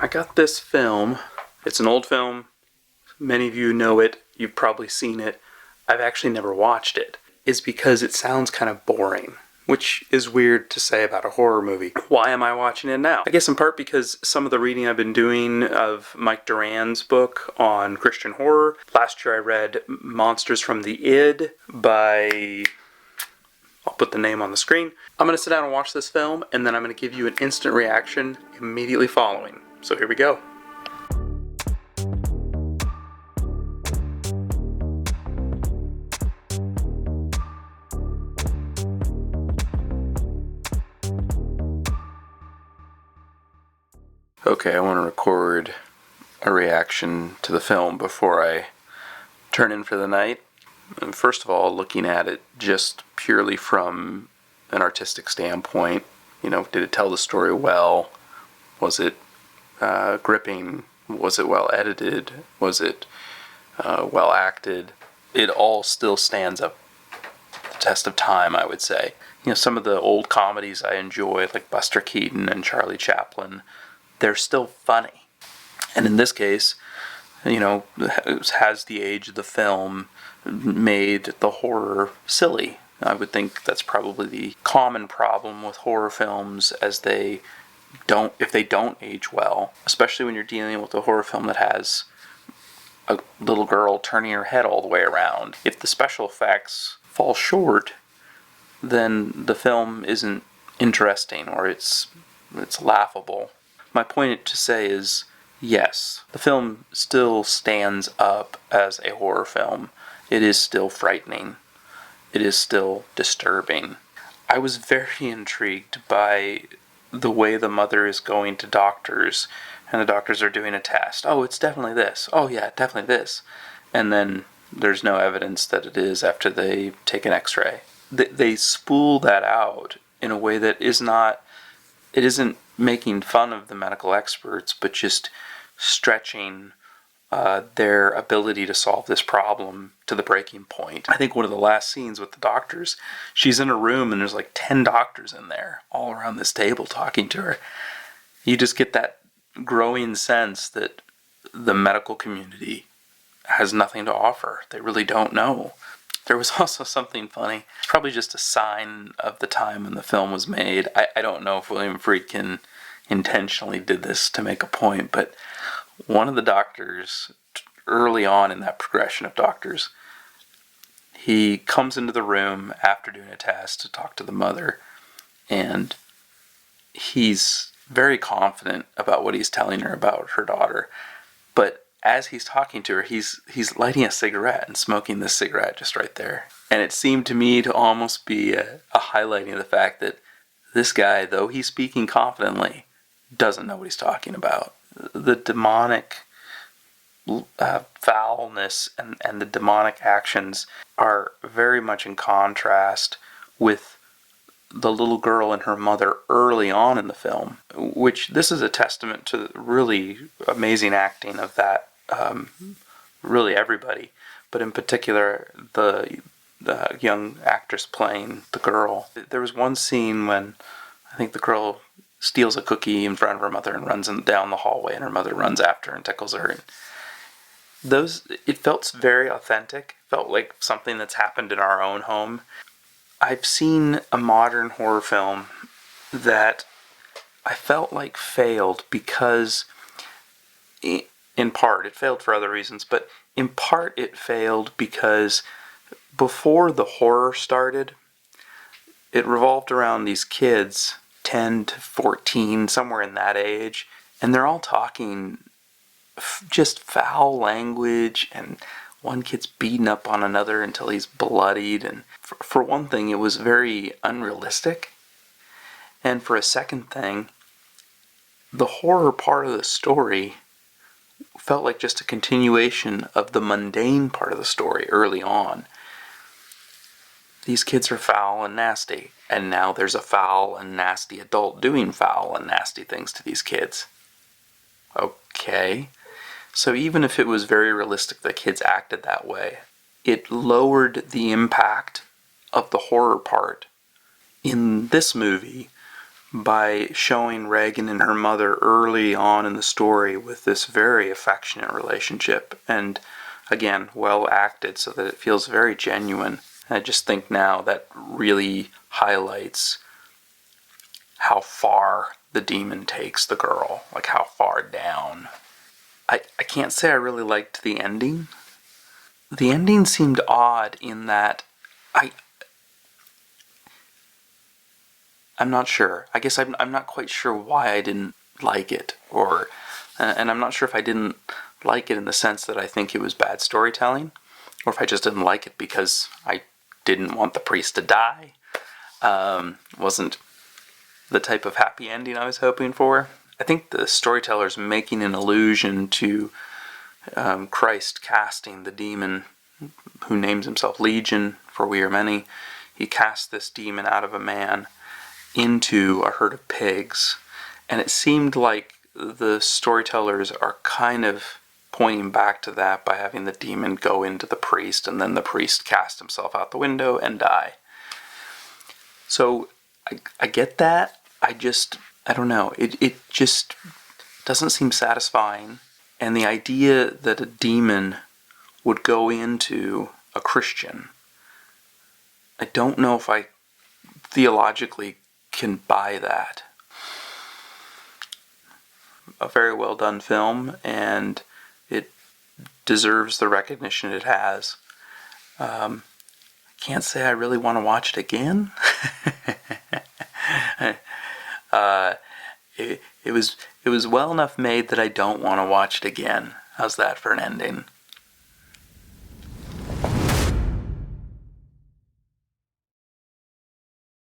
I got this film. It's an old film. Many of you know it. You've probably seen it. I've actually never watched it. It's because it sounds kind of boring, which is weird to say about a horror movie. Why am I watching it now? I guess in part because some of the reading I've been doing of Mike Duran's book on Christian horror. Last year I read Monsters from the Id by... I'll put the name on the screen. I'm going to sit down and watch this film, and then I'm going to give you an instant reaction immediately following. So here we go. Okay, I want to record a reaction to the film before I turn in for the night. And first of all, looking at it just purely from an artistic standpoint, did it tell the story well? Was it gripping? Was it well edited? Was it well acted? It all still stands up the test of time, I would say. Some of the old comedies I enjoy, like Buster Keaton and Charlie Chaplin, they're still funny. And in this case, has the age of the film made the horror silly? I would think that's probably the common problem with horror films, if they don't age well, especially when you're dealing with a horror film that has a little girl turning her head all the way around. If the special effects fall short, then the film isn't interesting, or it's laughable. My point to say is, yes, the film still stands up as a horror film. It is still frightening. It is still disturbing. I was very intrigued by the way the mother is going to doctors, and the doctors are doing a test. Oh, it's definitely this. Oh, yeah, definitely this. And then there's no evidence that it is after they take an x-ray. They spool that out in a way that isn't making fun of the medical experts, but just stretching their ability to solve this problem to the breaking point. I think one of the last scenes with the doctors, she's in a room and there's like 10 doctors in there all around this table talking to her. You just get that growing sense that the medical community has nothing to offer. They really don't know. There was also something funny. It's probably just a sign of the time when the film was made. I don't know if William Friedkin intentionally did this to make a point, but one of the doctors, early on in that progression of doctors, he comes into the room after doing a test to talk to the mother, and he's very confident about what he's telling her about her daughter. But as he's talking to her, he's lighting a cigarette and smoking this cigarette just right there. And it seemed to me to almost be a highlighting of the fact that this guy, though he's speaking confidently, doesn't know what he's talking about. The demonic foulness and the demonic actions are very much in contrast with the little girl and her mother early on in the film, which this is a testament to really amazing acting of that, really everybody, but in particular the young actress playing the girl. There was one scene when I think the girl steals a cookie in front of her mother and runs down the hallway, and her mother runs after her and tickles her. And it felt very authentic. It felt like something that's happened in our own home. I've seen a modern horror film that I felt like failed because, in part, it failed for other reasons, but in part it failed because before the horror started, it revolved around these kids, 10 to 14, somewhere in that age, and they're all talking just foul language, and one kid's beating up on another until he's bloodied, and for one thing, it was very unrealistic, and for a second thing, the horror part of the story felt like just a continuation of the mundane part of the story early on. These kids are foul and nasty, and now there's a foul and nasty adult doing foul and nasty things to these kids. Okay. So even if it was very realistic that kids acted that way, it lowered the impact of the horror part in this movie by showing Regan and her mother early on in the story with this very affectionate relationship, and again, well acted so that it feels very genuine. And I just think now that really highlights how far the demon takes the girl, like how far down. I can't say I really liked the ending. The ending seemed odd in that I'm not sure. I guess I'm not quite sure why I didn't like it, and I'm not sure if I didn't like it in the sense that I think it was bad storytelling, or if I just didn't like it because I didn't want the priest to die. Wasn't the type of happy ending I was hoping for. I think the storyteller's making an allusion to Christ casting the demon who names himself Legion, for we are many. He cast this demon out of a man into a herd of pigs, and it seemed like the storytellers are kind of pointing back to that by having the demon go into the priest, and then the priest cast himself out the window and die. So I get that. I don't know. It just doesn't seem satisfying. And the idea that a demon would go into a Christian, I don't know if I theologically can buy that. A very well done film, and it deserves the recognition it has. I can't say I really want to watch it again. It was well enough made that I don't want to watch it again. How's that for an ending?